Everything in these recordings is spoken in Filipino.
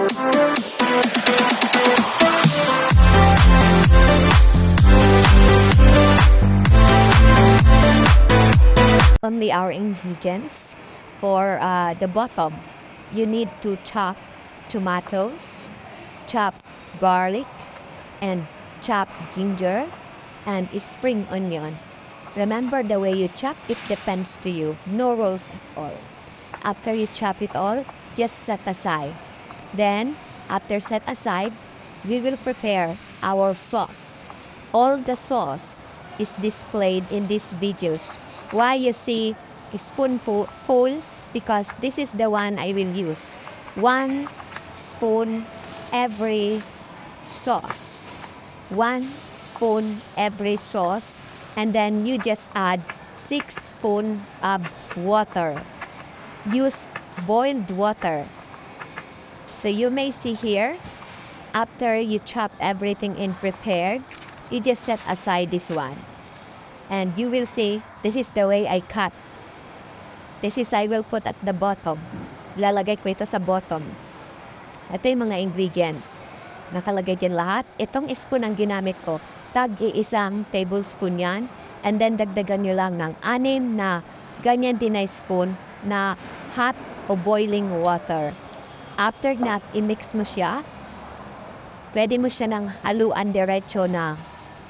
Only our ingredients for the bottom. You need to chop tomatoes, chop garlic, and chop ginger, and spring onion. Remember, the way you chop, it depends to you. No rules at all. After you chop it all, just set aside. Then, after set aside, we will prepare our sauce. All the sauce is displayed in these videos. Why you see a spoonful full? Because this is the one I will use. 1 spoon every sauce. 1 spoon every sauce. And then you just add 6 spoons of water. Use boiled water. So you may see here, after you chop everything and prepared, you just set aside this one. And you will see, this is the way I cut. This is I will put at the bottom. Lalagay ko ito sa bottom. Ito yung mga ingredients. Nakalagay dyan lahat. Itong spoon ang ginamit ko. Tag-iisang tablespoon yan. And then dagdagan nyo lang ng 6 na ganyan din na spoon na hot o boiling water. After that, i-mix mo siya. Pwede mo siya ng haluan diretso na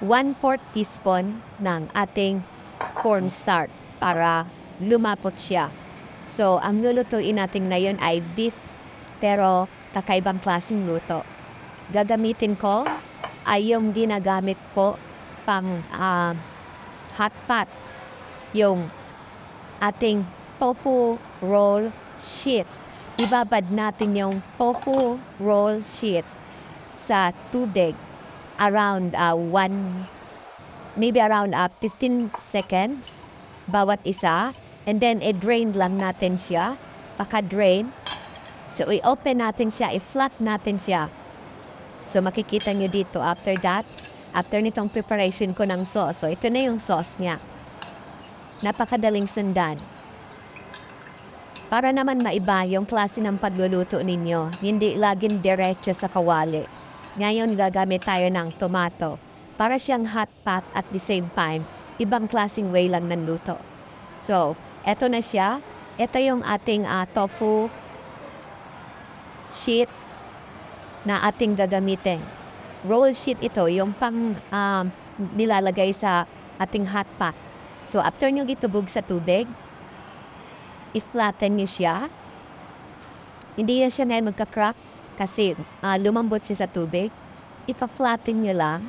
1/4 teaspoon ng ating cornstarch para lumapot siya. So, ang lulutuin natin ngayon ay beef, pero kakaibang klaseng luto. Gagamitin ko ay yung ginagamit po pang hot pot, yung ating tofu roll sheet. Ibabad natin yung tofu roll sheet sa tubig around 15 seconds bawat isa, and then i-drain lang natin siya. Paka-drain, so i-open natin siya, i-flat natin siya. So makikita nyo dito, after that, after nitong preparation ko ng sauce, so ito na yung sauce niya. Napakadaling sundan. Para naman maiba yung klase ng pagluluto ninyo, hindi laging diretso sa kawali. Ngayon gagamit tayo ng tomato. Para siyang hot pot at the same time, ibang klaseng way lang ng luto. So, eto na siya. Ito yung ating tofu sheet na ating gagamitin. Roll sheet ito, yung pang nilalagay sa ating hot pot. So, after nyo itubog sa tubig, i-flatten nyo siya. Hindi yan siya ngayon magka-crack kasi lumambot siya sa tubig. Ipa-flatten nyo lang.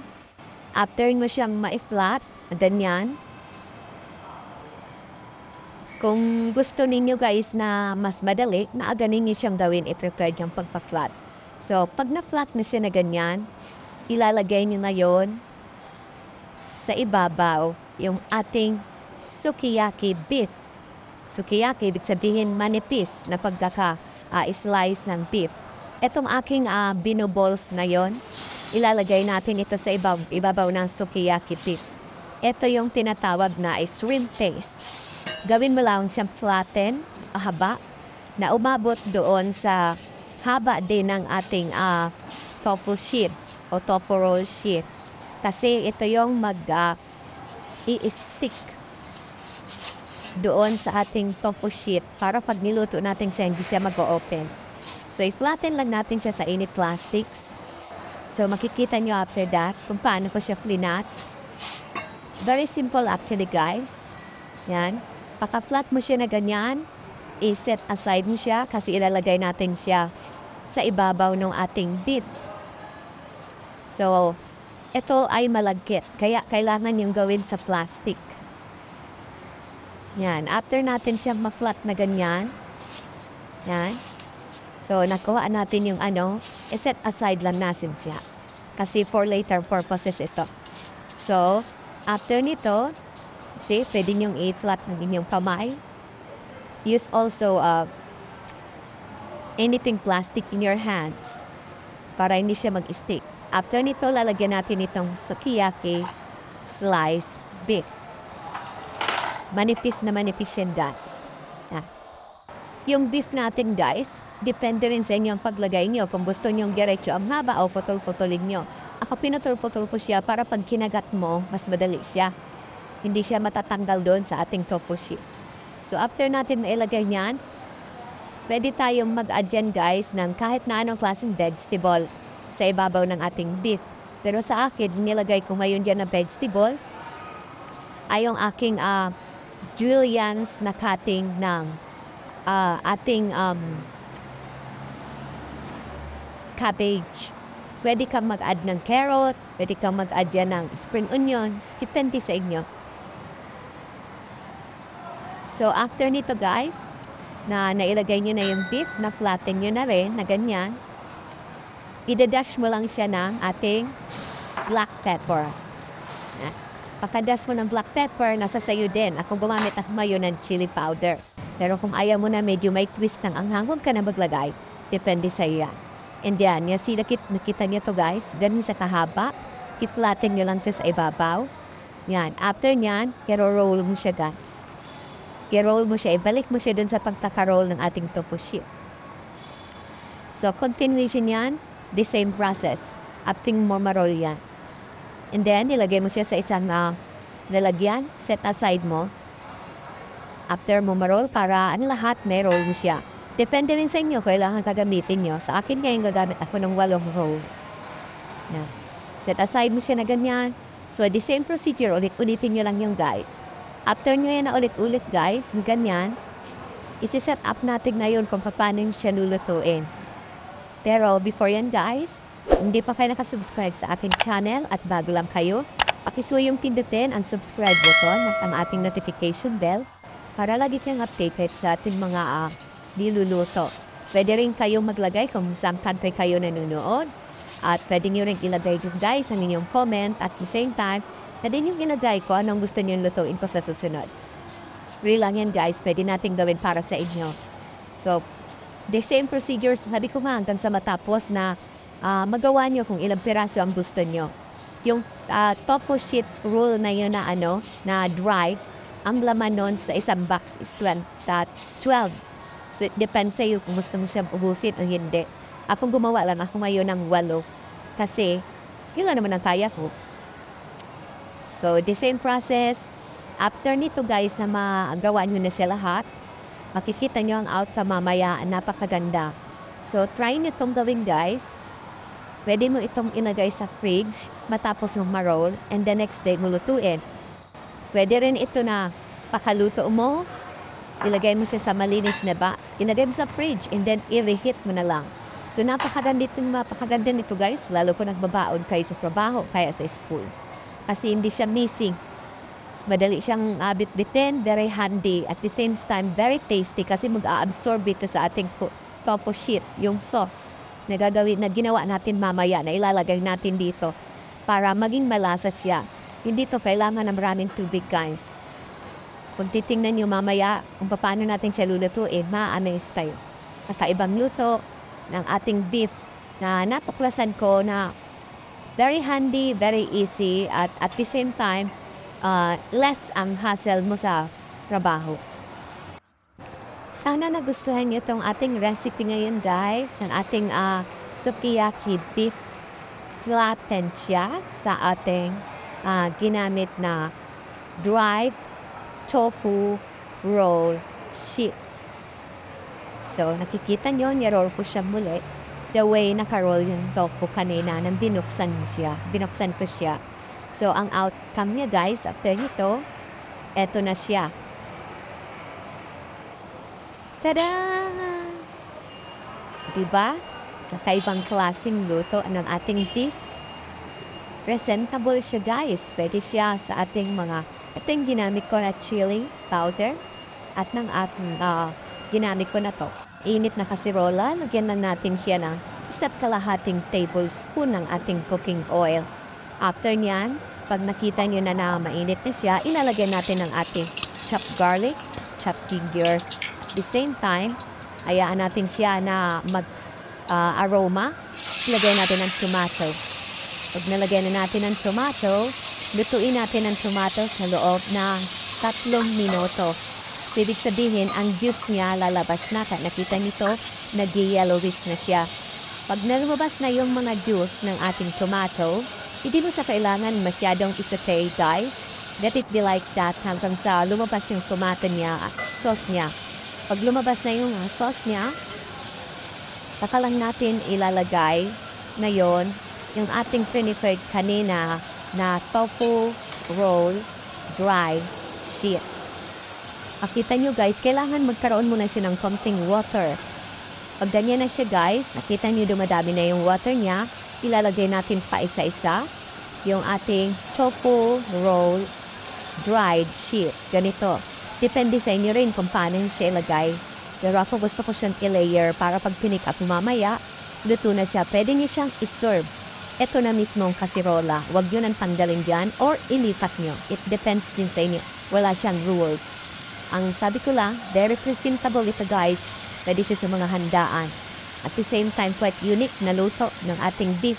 After mo siyang ma-flat, ganyan. Kung gusto ninyo guys na mas madali, naaganin nyo siyang gawin, i-prepare yung pagpa-flat. So, pag na-flat na siya na ganyan, ilalagay nyo na yon sa ibabaw yung ating sukiyaki beef. Sukiyaki, ibig sabihin manipis na pagkaka-slice ng beef. Etong aking binoballs na yon, ilalagay natin ito sa ibabaw ng sukiyaki beef. Ito yung tinatawag na shrimp paste. Gawin mo lang siyang flatten, haba, na umabot doon sa haba din ng ating tofu sheet o tofu roll sheet. Kasi ito yung i-stick doon sa ating tofu sheet para pag niluto natin siya, hindi siya mag-open. So, i-flatten lang natin siya sa init plastics. So, makikita nyo after that kung paano ko siya flinat. Very simple actually, guys. Yan. Paka-flat mo siya na ganyan, i-set aside mo siya kasi ilalagay natin siya sa ibabaw ng ating beef. So, ito ay malagkit. Kaya, kailangan yung gawin sa plastic. Yan. After natin siya ma-flat na ganyan, yan. So, nakuha natin yung i-set aside lang natin siya. Kasi for later purposes ito. So, after nito, see, pwede nyong i-flat ng inyong kamay. Use also anything plastic in your hands para hindi siya mag-stick. After nito, lalagyan natin itong sukiyaki slice beef. Manipis na manipis yan, guys. Yan. Yung beef natin, guys, Depende rin sa inyo ang paglagay nyo. Kung gusto nyong diretso ang haba o putol-putulin nyo. Ako pinutol-putol ko siya para pag kinagat mo, mas madali siya. Hindi siya matatanggal doon sa ating tofu sheet. So after natin mailagay niyan, pwede tayong mag-add dyan guys ng kahit na anong klaseng vegetable sa ibabaw ng ating beef. Pero sa akin, nilagay ko ngayon dyan na vegetable ay yung aking juliennes na cutting ng ating cabbage. Pwede kang mag-add ng carrot, pwede kang mag-add dyan ng spring onions, depende sa inyo. So after nito guys, na nailagay nyo na yung beef, na flatten nyo na rin, na ganyan, idadash mo lang siya ng ating black pepper. Pagkadash mo ng black pepper, nasa sayo din. Ako gumamit ako ngayon ng chili powder. Pero kung ayaw mo na medyo may twist ng anghang, huwag ka na maglagay. Depende sa iyo yan. And yan, nakita niyo to guys, ganun sa kahaba. I-flatten nyo lang siya sa ibabaw. Yan, after nyan, i-roll mo siya guys. I-roll mo siya, ibalik mo siya dun sa pagkaka-roll ng ating tofu sheet. So, continuation yan, the same process. Afting mo ma-roll yan. And then, ilagay mo siya sa isang lalagyan, set aside mo. After mo ma-roll, para lahat may roll mo siya. Depende rin sa inyo, kailangan gagamitin nyo. Sa akin ngayon, gagamit ako ng 8 roll. Yan. Set aside mo siya na ganyan. So, the same procedure, ulit-ulitin nyo lang yung guys. After nyo yan na ulit-ulit guys, ganyan, isi-set up natin ngayon kung paano siya lulutuin. Pero before yan guys, hindi pa kayo nakasubscribe sa aking channel at bago lang kayo, pakisuyong pindutin ang subscribe button at ang ating notification bell para lagi kayong updated sa ating mga niluluto. Pwede rin kayong maglagay kung saan country kayo nanonood at pwede nyo rin ilagay guys ang inyong comment at the same time, na din yung ginagay ko anong gusto niyo lutuin ko sa susunod. Free lang yan guys, pwede natin gawin para sa inyo. So, the same procedures, sabi ko nga hanggang sa matapos na magawa nyo kung ilang piraso ang gusto nyo. Yung tofu sheet roll na yun na dry, ang laman nun sa isang box is 12. So, it depends sa'yo kung gusto mo siya ubusin o hindi. Akong gumawa lang ako ngayon ng 8 kasi yun lang naman ang kaya ko. So, the same process. After nito guys na magawa nyo na siya lahat, makikita nyo ang outcome mamaya, napakaganda. So, try nyo itong gawin guys. Pwede mo itong ilagay sa fridge, matapos mo ma-roll, and the next day mo lutuin. Pwede rin ito na pakaluto mo, ilagay mo siya sa malinis na box, ilagay mo sa fridge, and then i-reheat mo na lang. So, napakaganda nito guys, lalo kung nagbabaon kayo sa trabaho, kaya sa school. Kasi hindi siya missing. Madali siyang bit-bitin, very handy. At the same time, very tasty kasi mag-a-absorb ito sa ating tofu sheet, yung sauce na ginawa natin mamaya, na ilalagay natin dito para maging malasa siya. Hindi to kailangan ng maraming tubig guys. Kung titingnan nyo mamaya kung paano natin siya lulutuin, ma-amaze tayo. Nakaibang luto ng ating beef na natuklasan ko na very handy, very easy, at the same time, less ang hassle mo sa trabaho. Sana nagustuhan niyo itong ating recipe ngayon guys, ng ating sukiyaki beef flatten siya sa ating ginamit na dried tofu roll sheet. So, nakikita nyo, ni-roll ko siya muli. The way naka-roll yung tofu kanina nang binuksan ko siya. So, ang outcome niya guys, after nito, eto na siya. Tada! Diba? Kakaibang klaseng luto ng ating beef. Presentable siya guys. Pwede siya sa ating ito yung ginamit ko na chili powder at ng ating ginamit ko na to. Init na kasirola, lagyan na natin siya ng 1.5 tablespoon ng ating cooking oil. After nyan, pag nakita nyo na mainit na siya, ilalagay natin ang ating chopped garlic, chopped ginger. The same time, hayaan natin siya na aroma. Ilagay natin ang tomato. Pag nalagay na natin ang tomato, lutuin natin ang tomato sa loob ng 3 minuto. Ibig sabihin, ang juice niya lalabas na. Nakita nito, nag-yellowish na siya. Pag lumabas na yung mga juice ng ating tomato, hindi mo siya kailangan masyadong isaute, guys. Let it be like that hanggang sa lumabas yung tomato niya, sauce niya. Pag lumabas na yung sauce niya, saka lang natin ilalagay ngayon yung ating prepared kanina na tofu roll dry sheet. Nakita nyo guys, kailangan magkaroon muna siya ng konting water. Pag ganyan na siya guys, nakita nyo dumadami na yung water niya, ilalagay natin pa isa-isa yung ating tofu roll dried sheet. Ganito. Depende sa inyo rin kung paano siya ilagay. Pero ako gusto ko siyang i-layer para pag pinik up mamaya, luto na siya. Pwede niyo siyang i-serve. Ito na mismong kasirola. Huwag yun ang tanggalin dyan or ilipat nyo. It depends din sa inyo. Wala siyang rules. Ang sabi ko lang, very presentable ito guys. Pwede siya sa mga handaan. At the same time, quite unique na luto ng ating beef.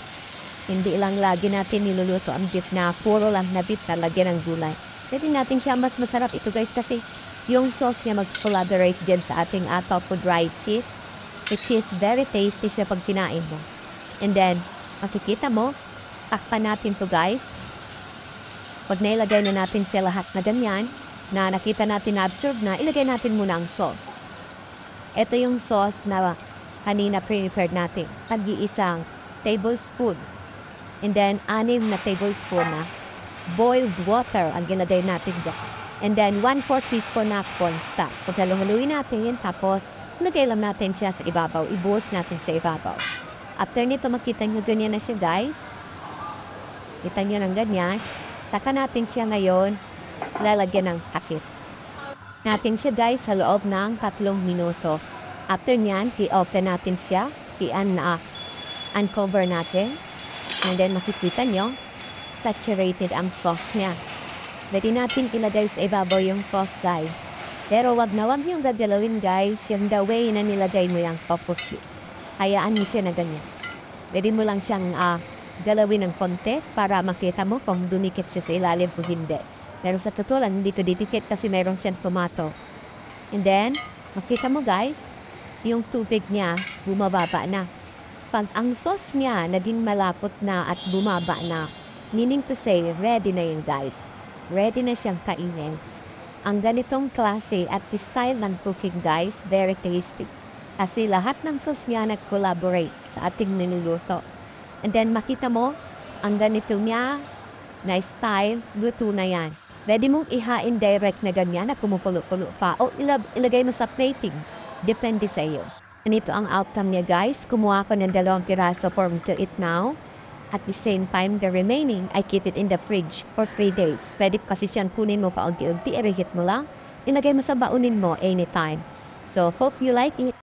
Hindi lang lagi natin niluluto ang beef na puro lang na beef na lagyan ng gulay. Pwede natin siya mas masarap ito guys kasi yung sauce niya mag-collaborate din sa ating tofu dried sheet, which is very tasty siya pag kinain mo. And then, makikita mo, takpan natin to guys. Pag nailagay na natin siya lahat na ganyan, na nakita natin na absorb na, ilagay natin muna ang sauce. Ito yung sauce na kanina prepared natin. Tag-iisang tablespoon. And then, 6 na tablespoon na boiled water ang ginagay natin dyan. And then, 1/4 teaspoon na cornstarch. Paghaluhaluin natin, tapos, lagay lang natin siya sa ibabaw. Ibuhos natin sa ibabaw. After nito, makita nyo ganyan na siya, guys. Kita nyo ng ganyan. Saka natin siya ngayon, lalagyan ng takip. Natin siya, guys, sa loob ng 3 minuto. After nyan, i-open natin siya. Uncover natin. And then, makikita nyo, saturated ang sauce niya. Pwede natin ilagay sa ibabaw yung sauce, guys. Pero wag yung gagalawin, guys. Yung the way na nilagay mo yung tofu sheet. Hayaan mo siya na ganyan. Pwede mo lang siyang galawin ng konti para makita mo kung dumikit siya sa ilalim o hindi. Pero sa totoo lang, hindi ito didikit kasi meron siyang tomato. And then, makita mo, guys, yung tubig niya bumababa na. Pag ang sauce niya naging malapot na at bumaba na, meaning to say, ready na yun guys. Ready na siyang kainin. Ang ganitong klase at style ng cooking guys, very tasty. Kasi lahat ng sauce niya nag-collaborate sa ating niluluto. And then makita mo, ang ganito niya na style, luto na yan. Pwede mong ihain direct na ganyan na kumukulo-kulo pa o ilagay mo sa plating. Depende sa iyo. Ganito ang outcome niya guys. Kumuha ko ng 2 piraso for me to eat now. At the same time, the remaining, I keep it in the fridge for 3 days. Pwede kasi siyan kunin mo pa unti-unti, i-reheat mo lang. Ilagay mo sa baunin mo anytime. So, hope you like it.